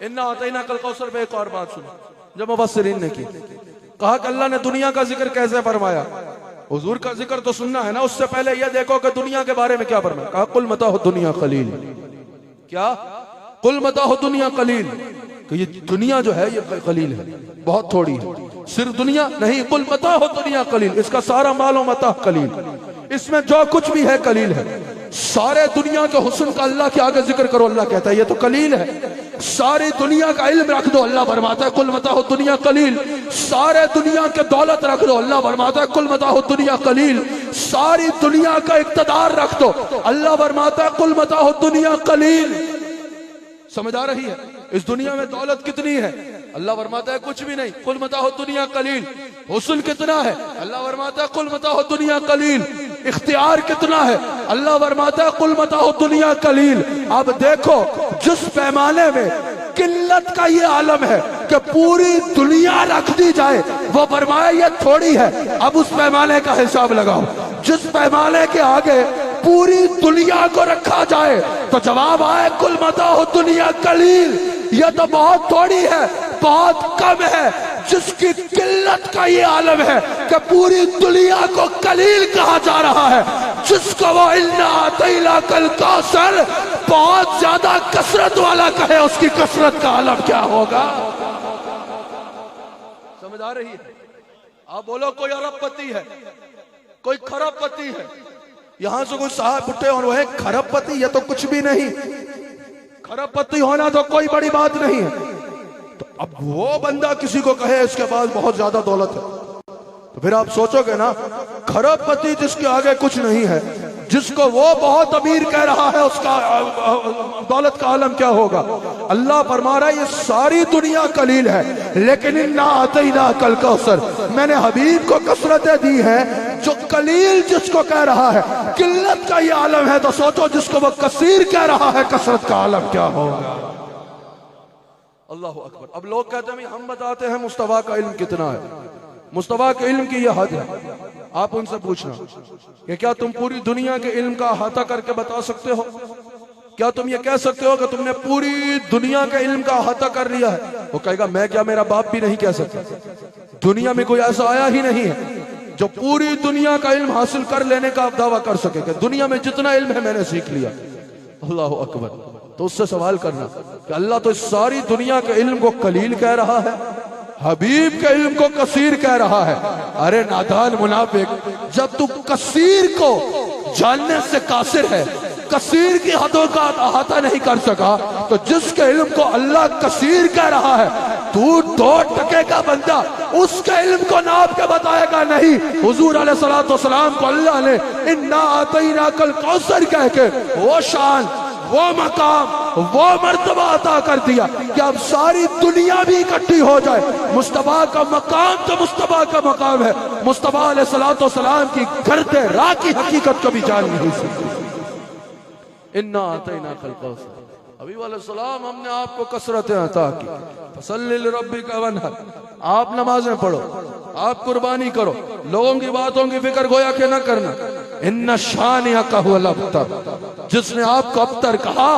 इन्ना अतईना कल कौसर पे एक और बात सुनो जो मुफस्सिरीन ने की, कहा कि अल्लाह ने दुनिया का जिक्र कैसे फरमाया, हुजूर का जिक्र तो सुनना है ना, उससे पहले यह देखो कि दुनिया के बारे में क्या फरमाया, कहा कुल मताह दुनिया कलील, क्या कुल मताह दुनिया कलील, कि ये दुनिया जो है ये कलील है, बहुत थोड़ी है, सिर्फ दुनिया नहीं, कुल मताह दुनिया कलील, इसका सारा मालो मताह कलील, इसमें जो कुछ भी है कलील है, सारे दुनिया के हुस्न का अल्लाह के आगे जिक्र करो, अल्लाह कहता है ये तो कलील है, सारी दुनिया का इल्म रख दो, अल्लाह फरमाता है कुल मताह दुनिया कलील, सारे दुनिया के दौलत रख दो, अल्लाह फरमाता है कुल मताह दुनिया कलील, सारी दुनिया का इक्तदार रख दो, अल्लाह फरमाता है कुल मताह दुनिया कलील। समझ आ रही है, इस दुनिया में दौलत कितनी है, अल्लाह फरमाता है कुछ भी नहीं, कुल मताह दुनिया कलील, हुस्न कितना है, अल्लाह फरमाता है कुल मताह दुनिया कलील, इख्तियार कितना है, अल्लाह फरमाता है कुल मताह दुनिया कलील। अब देखो जिस पैमाने में किल्लत का ये आलम है कि पूरी दुनिया रख दी जाए, वो फरमाया ये थोड़ी है, अब उस पैमाने का हिसाब लगाओ, जिस पैमाने के आगे पूरी दुनिया को रखा जाए तो जवाब आए कुल मताह दुनिया कलील, यह तो बहुत थोड़ी है, बहुत कम है, जिसकी किल्लत का ये आलम है कि पूरी दुनिया को कलील कहा जा रहा है, जिसको वो इन्ना अतईना कल कौसर बहुत ज्यादा कसरत वाला कहे, उसकी कसरत का आलम क्या होगा। समझ आ रही है, आप बोलो कोई अरबपति है, कोई खरबपति है, यहां से कोई साहब उठे और वह खरबपति, ये तो कुछ भी नहीं, खरबपति होना तो कोई बड़ी बात नहीं है, तो अब वो बंदा किसी को कहे इसके पास बहुत ज्यादा दौलत है, तो फिर आप सोचोगे ना खरबपति जिसके आगे कुछ नहीं है, जिसको वो बहुत अमीर कह रहा है, उसका दौलत का आलम क्या होगा। अल्लाह फरमा रहा है ये सारी दुनिया कलील है, लेकिन इन्ना अतईना कल कौसर, मैंने हबीब को कसरतें दी है, जो कलील जिसको कह रहा है, किल्लत का ये आलम है, तो सोचो जिसको वो कसीर कह रहा है, कसरत का आलम क्या होगा। अल्लाह अकबर। अब लोग कहते हैं हम बताते हैं मुस्तफा का इल्म कितना है, मुस्तफा के इल्म की यह हद है, आप उनसे पूछना कि क्या तुम पूरी दुनिया के इल्म का अहाता करके बता सकते हो, क्या तुम ये कह सकते हो कि तुमने पूरी दुनिया के इल्म का अहाता कर लिया है। वो कहेगा मैं क्या, मेरा बाप भी नहीं कह सकता, दुनिया में कोई ऐसा आया ही नहीं है जो पूरी दुनिया का इल्म हासिल कर लेने का दावा कर सके कि दुनिया में जितना इल्म है मैंने सीख लिया। अल्लाह अकबर। तो उससे सवाल करना कि अल्लाह तो इस सारी दुनिया के इल्म को कलील कह रहा है, हबीब के इल्म को कसीर कह रहा है। अरे नादान मुनाफिक, जब तू कसीर को जानने से कासिर है, कसीर की हदों का अहाता नहीं कर सका, तो जिसके इल्म को अल्लाह कसीर कह रहा है, तू 2 टके का बंदा उसके इल्म को नाप के बताएगा नहीं। हुजूर अलैहिस्सलातु वस्सलाम को अल्लाह ने इन्ना अतईना कल कौसर कह के वो शान, वो मकाम, वो मर्तबा अता कर दिया कि अब सारी दुनिया भी इकट्ठी हो जाए। मुस्तफा का मकाम तो मुस्तफा का मकाम है। मुस्तफा अलैहिस्सलाम की करते राह की हकीकत कभी जान नहीं सकती। इन्ना आतैना कल कौसर, हबीब अलैहिस्सलाम हमने आपको कसरतें अता की। फसल्लि लिरब्बिका वन्हर, आप नमाजें पढ़ो, आप कुर्बानी करो, लोगों की बातों की फिक्र गोया के न करना। इन्ना शानिअका हुवल अब्तर, जिसने आपको अब्तर कहा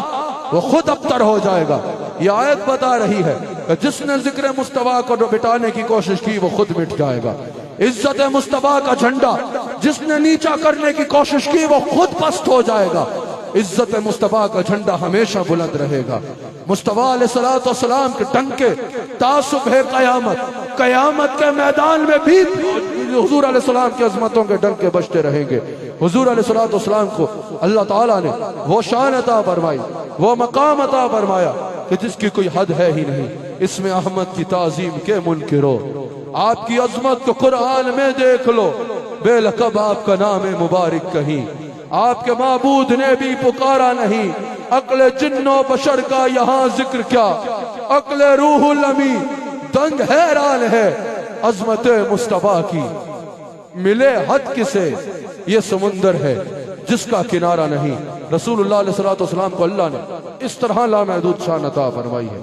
वो खुद अब्तर हो जाएगा। ये आयत बता रही है कि जिसने जिक्र मुस्तफा को मिटाने की कोशिश की वो खुद मिट जाएगा। इज्जत मुस्तफा का झंडा जिसने नीचा करने की कोशिश की वो खुद पस्त हो जाएगा। इज्जत मुस्तफा का झंडा हमेशा बुलंद रहेगा। मुस्तफा अलैहिस्सलाम के टंके तासुबह क़यामत, क़यामत के मैदान में भी हुजूर अलैहिस्सलाम की अजमतों के डंके बजते रहेंगे। हुजूर अलैहिस्सलाम को अल्लाह ताला ने वो शान अता फरमाई, वो मकाम अता फरमाया कि जिसकी कोई हद है ही नहीं। इसमें अहमद की ताजीम के मुनकिरो, आपकी अजमत को कुरान में देख लो, बेलकब आपका नाम मुबारक कहीं, आपके माबूद ने भी पुकारा नहीं। अक्ल जिन्नो बशर का यहाँ जिक्र क्या, अक्ल रूहुल अमी दंग हैरान है अजमत मुस्तफा की। मिले हद किसे ये समुंदर है जिसका किनारा नहीं। रसूलुल्लाह अलैहि सलाम को अल्लाह ने इस तरह लामहदूद शान अता फरमाई है।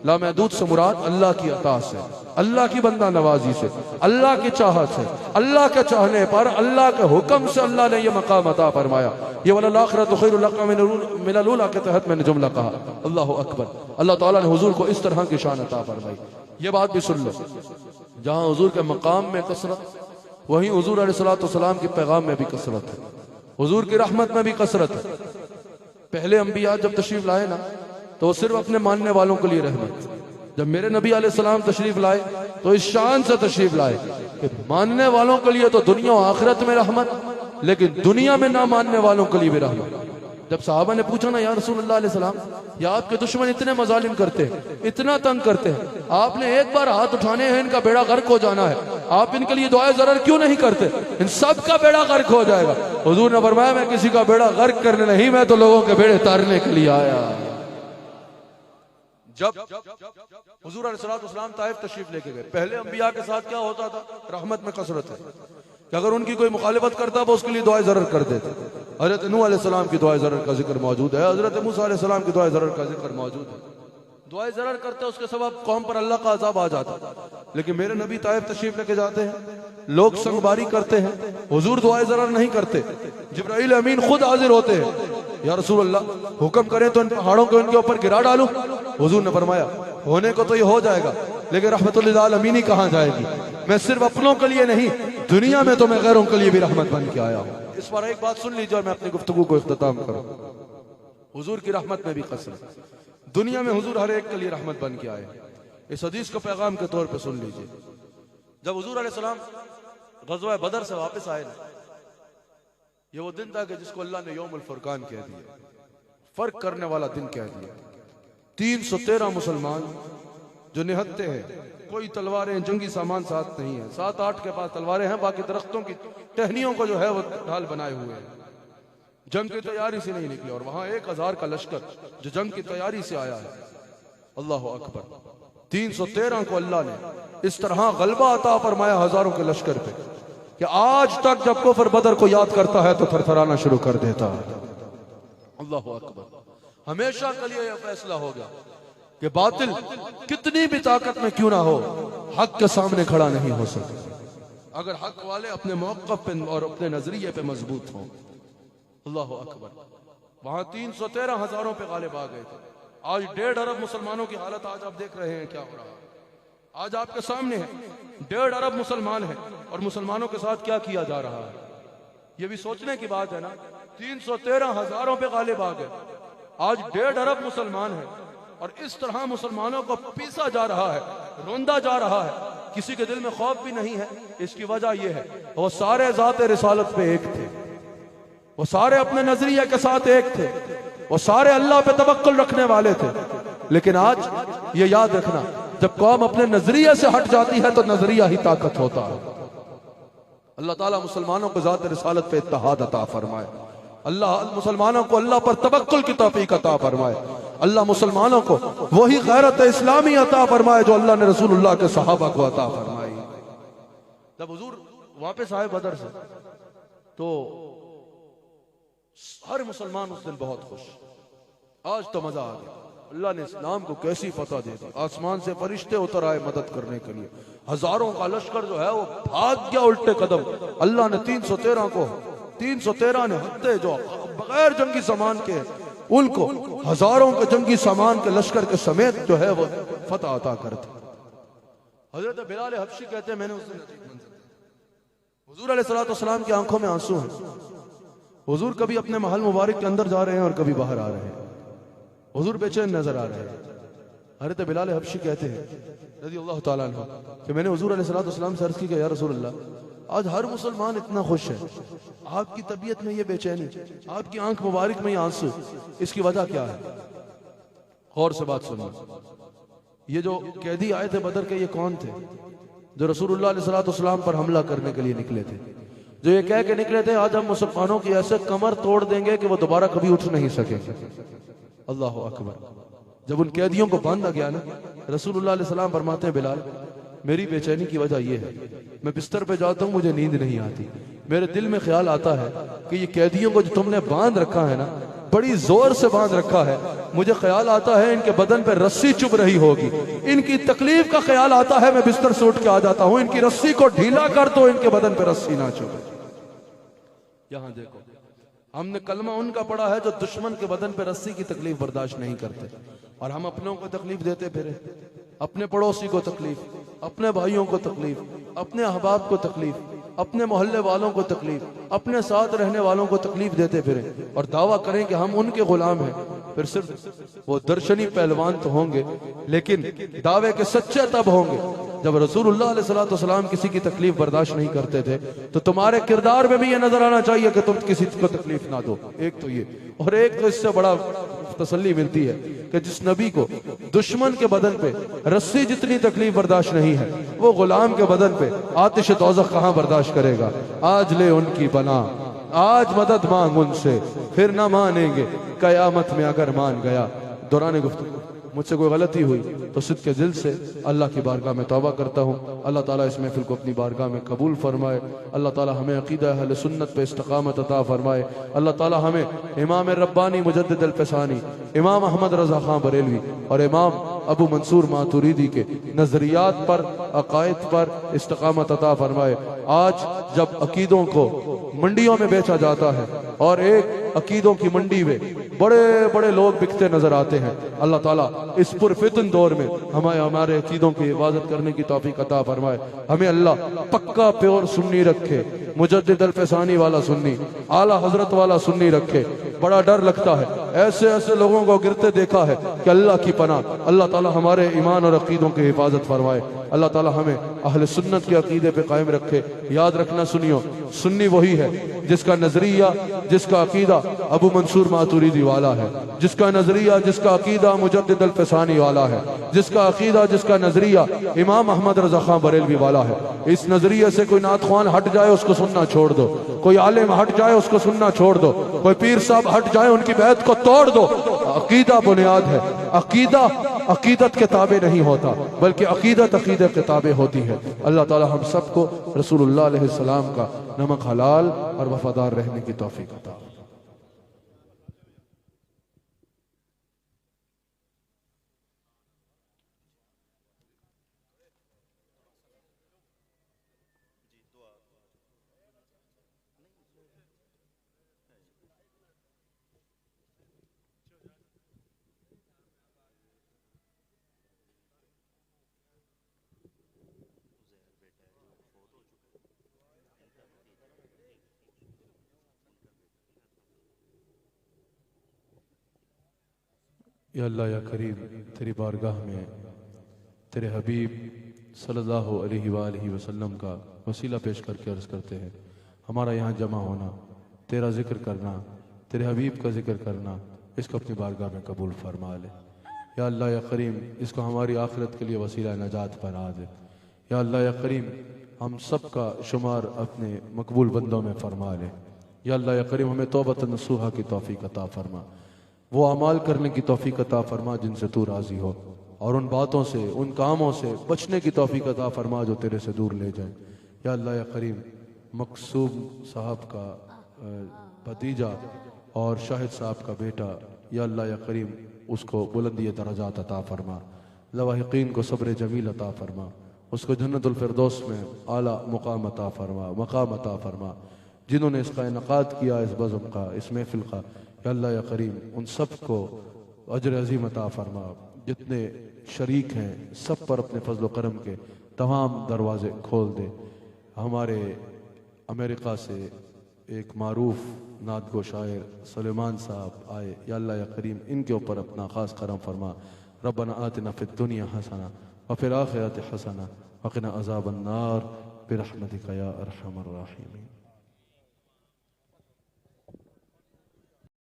लामहदूद से मुराद अल्लाह की अता से, अल्लाह की बंदा नवाजी से, अल्लाह की चाहत से, अल्लाह के चाहने पर, अल्लाह के हुक्म से अल्लाह ने यह मकाम अता फरमाया। ये वल आखिरतु खैरुल लक मिनल ऊला के तहत मैंने जुमला कहा। अल्लाह अकबर। अल्लाह ताला ने हुजूर को इस तरह की शान अता फरमाई। ये बात भी सुन लो, जहां हुजूर के मकाम में कसरत, वहीं हुजूर अलैहिस्सलाम के पैगाम में भी कसरत है, हुजूर की रहमत में भी कसरत है। पहले अंबिया जब तशरीफ लाए ना तो सिर्फ अपने मानने वालों के लिए रहमत। जब मेरे नबी अलैहिस्सलाम तशरीफ लाए तो इस शान से तशरीफ लाए कि मानने वालों के लिए तो दुनिया और आखिरत में रहमत, लेकिन दुनिया में ना मानने वालों के लिए भी रहमत। जब साहबा ने पूछा ना, या रसूलुल्लाह अलैहिस्सलाम, या आपके दुश्मन इतने मजालिम करते हैं, इतना तंग करते हैं, आपने एक बार हाथ उठाने हैं, इनका बेड़ा गर्क हो जाना है, आप इनके लिए दुआए ज़रर क्यों नहीं करते? इन सब का बेड़ा गर्क हो जाएगा। हुजूर ने फरमाया, मैं किसी का बेड़ा गर्क करने नहीं, मैं तो लोगों के बेड़े तारने के लिए आया। जब हुजूर अलैहिस्सलाम ताइफ तशरीफ लेके गए, पहले अंबिया के साथ क्या होता था? रहमत में कसरत है कि अगर उनकी कोई मुखालिफत करता वो उसके लिए दुआए ज़रर कर देते। हज़रत नूह अलैहिस्सलाम की दुआए ज़रर का जिक्र मौजूद है, हज़रत मूसा अलैहिस्सलाम की दुआए ज़रर का जिक्र मौजूद है। दुआए ज़रर करते उसके सबब कौम पर अल्लाह का अज़ाब आ जाता। लेकिन मेरे नबी ताइफ तशरीफ लेके जाते हैं, लोग संगबारी करते हैं, हुजूर दुआए ज़रर नहीं करते। जिब्राइल अमीन खुद हाजिर होते हैं, या रसूल अल्लाह हुक्म करें तो इन पहाड़ों को इनके ऊपर गिरा डालूं? हुजूर ने फरमाया, होने को तो ये हो जाएगा, लेकिन रहमतुल लिल आलमीन कहाँ जाएगी? मैं सिर्फ अपनों के लिए नहीं, दुनिया में तो मैं गैरों के लिए भी रहमत बन के आया हूँ। इस पर एक बात सुन लीजिए और मैं अपनी गुफ्तगू को इख्तिताम करूँ। हुजूर की रहमत में भी कसरत, दुनिया में हुजूर हर एक के लिए रहमत बन के आए। इस हदीस को पैगाम के तौर पर सुन लीजिए। जब हुजूर अलैहिस्सलाम ग़ज़वा बदर से वापस आए ना, ये वो दिन था कि जिसको अल्लाह ने यौमुल फुरकान कह दिया, फर्क करने वाला दिन कह दिया। 313 मुसलमान जो निहत्ते हैं, कोई तलवारें जंगी सामान साथ नहीं है, 7-8 के पास तलवारें हैं, बाकी दरख्तों की टहनियों को जो है वो ढाल बनाए हुए हैं। जंग की तैयारी से नहीं निकले, और वहां 1000 का लश्कर जो जंग की तैयारी से आया है। अल्लाह अकबर। 313 को अल्लाह ने इस तरह गलबा अता फरमाया हजारों के लश्कर पे कि आज तक जब कुफर बदर को याद करता है तो थरथराना शुरू कर देता है। अल्लाह अकबर। हमेशा के लिए यह फैसला हो गया कि बातिल कितनी भी ताकत में क्यों ना हो, हक के सामने खड़ा नहीं हो सकता अगर हक वाले अपने मौक़िफ़ पे और अपने नजरिए पे मजबूत हों। अल्लाह अकबर। वहां 313 हजारों पे गालिब आ गए थे। आज 1.5 अरब मुसलमानों की हालत आज आप देख रहे हैं क्या हो रहा है। आज आपके सामने है 1.5 अरब मुसलमान है और मुसलमानों के साथ क्या किया जा रहा है, ये भी सोचने की बात है ना। 313 हजारों पे गालिब आ गए, आज 1.5 अरब मुसलमान है और इस तरह मुसलमानों को पीसा जा रहा है, रोंदा जा रहा है, किसी के दिल में खौफ भी नहीं है। इसकी वजह यह है वो सारे ज़ाते रिसालत पे एक थे, वो सारे अपने नजरिए के साथ एक थे, वो सारे अल्लाह पे तवक्कुल रखने वाले थे। लेकिन आज ये याद रखना, जब कौम अपने नजरिए से हट जाती है तो नजरिया ही ताकत होता है। अल्लाह ताला मुसलमानों को ज़ात रिसालत पे इत्तेहाद अता फरमाए। अल्लाह मुसलमानों को अल्लाह पर तवक्कुल की तौफीक अता फरमाए। अल्लाह मुसलमानों को वही गैरत इस्लामी अता फरमाए जो अल्लाह ने रसूलुल्लाह के सहाबा को अता फरमाई। जब हुजूर वापस आए बदर से तो हर मुसलमान उस दिन बहुत खुश, आज तो मजा आ गया, अल्लाह ने इस्लाम को कैसी फतह दे दी। आसमान से फरिश्ते उतर आए मदद करने के लिए, हजारों का लश्कर जो है वो भाग गया उल्टे कदम। अल्लाह ने 313 ने हत्ते जो बगैर जंगी सामान के उनको हजारों के जंगी सामान के लश्कर के समेत जो है वो फतह अता करते। हजरत बिलाल हबशी कहते हैं मैंने उस दिन हुजूर अलैहिस्सलाम की आंखों में आंसू हैं। हुजूर कभी अपने महल मुबारक के अंदर जा रहे हैं और कभी बाहर आ रहे हैं, हुजूर बेचैन नजर आ रहे हैं। हजरत बिलाल हबशी कहते हैं रज़ी अल्लाह ताला अन्हु कि मैंने हुजूर अलैहिस्सलाम से अर्ज़ की कि या रसूल अल्लाह, आज हर मुसलमान इतना खुश है, आपकी तबीयत में ये बेचैनी, आपकी आंख मुबारक में ये आंसू, इसकी वजह क्या है? गौर से बात सुनो। ये जो कैदी आए थे बदर के, ये कौन थे? जो रसूलुल्लाह अलैहि सल्लम पर हमला करने के लिए निकले थे, जो ये कह के निकले थे आज हम मुसलमानों की ऐसे कमर तोड़ देंगे कि वो दोबारा कभी उठ नहीं सकेंगे। अल्लाह अकबर। जब उन कैदियों को बांधा गया ना, रसूलुल्लाह अलैहि सल्लम फरमाते हैं बिलाल, मेरी बेचैनी की वजह यह है, मैं बिस्तर पे जाता हूँ मुझे नींद नहीं आती, मेरे दिल में ख्याल आता है कि ये कैदियों को जो तुमने बांध रखा है ना, बड़ी जोर से बांध रखा है, मुझे ख्याल आता है इनके बदन पे रस्सी चुभ रही होगी, इनकी तकलीफ का ख्याल आता है, मैं बिस्तर से उठ के आ जाता हूँ, इनकी रस्सी को ढीला कर दो, इनके बदन पे रस्सी ना चुभे। यहां देखो, हमने कलमा उनका पढ़ा है जो दुश्मन के बदन पे रस्सी की तकलीफ बर्दाश्त नहीं करते, और हम अपनों को तकलीफ देते फिरे, अपने पड़ोसी को तकलीफ, अपने भाइयों को तकलीफ, अपने अहबाब को तकलीफ, अपने मोहल्ले वालों को तकलीफ, अपने साथ रहने वालों को तकलीफ देते फिरे और दावा करें कि हम उनके गुलाम हैं। फिर सिर्फ वो दर्शनी पहलवान तो होंगे, लेकिन दावे के सच्चे तब होंगे जब रसूलुल्लाह अलैहि सल्लम किसी की तकलीफ बर्दाश्त नहीं करते थे। तो तुम्हारे किरदार में भी ये नजर आना चाहिए कि तुम किसी को तकलीफ ना दो। एक तो ये, और एक तो इससे बड़ा तसल्ली मिलती है कि जिस नबी को दुश्मन के बदन पे रस्सी जितनी तकलीफ बर्दाश्त नहीं है, वो गुलाम के बदन पे आतिश दोज़ख कहां बर्दाश्त करेगा। आज ले उनकी बना, आज मदद मांग उनसे, फिर ना मानेंगे कयामत में अगर मान गया। दौरान गुफ्तगू मुझसे कोई गलती हुई तो सिद्ध के दिल से अल्लाह की बारगाह में तौबा करता हूँ। अल्लाह ताला इस महफिल को अपनी बारगाह में कबूल फरमाए। अल्लाह ताला हमें अकीदा अहले सुन्नत पे इस्तिकामत अता फरमाए। अल्लाह ताला हमें इमाम रब्बानी मुजद्दिद अल-फ़सानी, इमाम अहमद रज़ा खां बरेलवी और इमाम अबू मंसूर मातुरीदी के नजरियात पर, अकायद पर इस्तिकामत अता फरमाए। आज जब अकीदों को मंडियों में बेचा जाता है और एक अकीदों की मंडी में बड़े बड़े लोग बिकते नजर आते हैं, अल्लाह ताला इस पुरफितन दौर में हमारे अकीदों की हिफाजत करने की तौफीक अता फरमाए। हमें अल्लाह पक्का प्योर सुन्नी रखे, मुजद्दिद अल-फ़सानी वाला सुन्नी, आला हजरत वाला सुन्नी रखे। बड़ा डर लगता है, ऐसे ऐसे लोगों को गिरते देखा है कि अल्लाह की पनाह। अल्लाह ताला हमारे ईमान और अकीदों की हिफाजत फरमाए। अल्लाह ताला हमें अहले सुन्नत के अकीदे पे कायम रखे। याद रखना सुनियो, सुन्नी वही है जिसका नजरिया, जिसका अकीदा अबू मंसूर मातुरीदी वाला है, जिसका नजरिया, जिसका अकीदा मुजद्दिद अल-फ़सानी वाला है, जिसका अकीदा, जिसका नजरिया इमाम अहमद रज़ा खां बरेलवी वाला है। इस नजरिए से कोई नात ख्वान हट जाए उसको सुनना छोड़ दो, कोई आलिम हट जाए उसको सुनना छोड़ दो, कोई पीर साहब हट जाए उनकी बैत को तोड़ दो। अकीदा बुनियाद है। अकीदा अकीदत के ताबे नहीं होता, बल्कि अकीदत अकीदत के ताबे होती है। अल्लाह ताला हम सबको रसूलुल्लाह अलैहि सलाम का नमक हलाल और वफादार रहने की तौफीक अता। या अल्लाह या करीम, तेरी बारगाह में तेरे हबीब सल्लल्लाहु अलैहि वसल्लम का वसीला पेश करके अर्ज़ करते हैं, हमारा यहाँ जमा होना, तेरा जिक्र करना, तेरे हबीब का जिक्र करना, इसको अपनी बारगाह में कबूल फरमा ले। या अल्लाह या करीम, इसको हमारी आखिरत के लिए वसीला नजात बना दे। या अल्लाह या करीम, हम सब का शुमार अपने मकबूल बंदों में फरमा ले। या अल्लाह या करीम हमें तौबत नसूहा की तौफीक अता फरमा, वो अमाल करने की तौफीक अता फरमा जिनसे तू राज़ी हो, और उन बातों से उन कामों से बचने की तौफीक अता फरमा जो तेरे से दूर ले जाए। या अल्लाह या करीम मकसूम साहब का भतीजा और शाहिद साहब का बेटा, या अल्लाह या करीम उसको बुलंदी दरजात अता फरमा, लवाहिकीन को सब्र जमील अता फरमा, उसको जन्नतुल फिरदौस में आला मुकाम अता फरमा, मकाम अता फरमा। जिन्होंने इसका इनकाद किया, इस बज़म का, इस महफिल का, या अल्लाह या करीम उन सब को अजर अजीम अता फरमा। जितने शरीक हैं सब पर अपने फजल करम के तमाम दरवाजे खोल दे। हमारे अमेरिका से एक मारूफ नात गो शायर सुलेमान साहब आए, या अल्लाह या करीम इनके ऊपर अपना ख़ास करम फरमा। रब्बना आतिना फिद दुनिया हसना व फिल आखिरति हसना व क़िना अज़ाबन नार बिरहमतिका या अरहमर राहिमीन।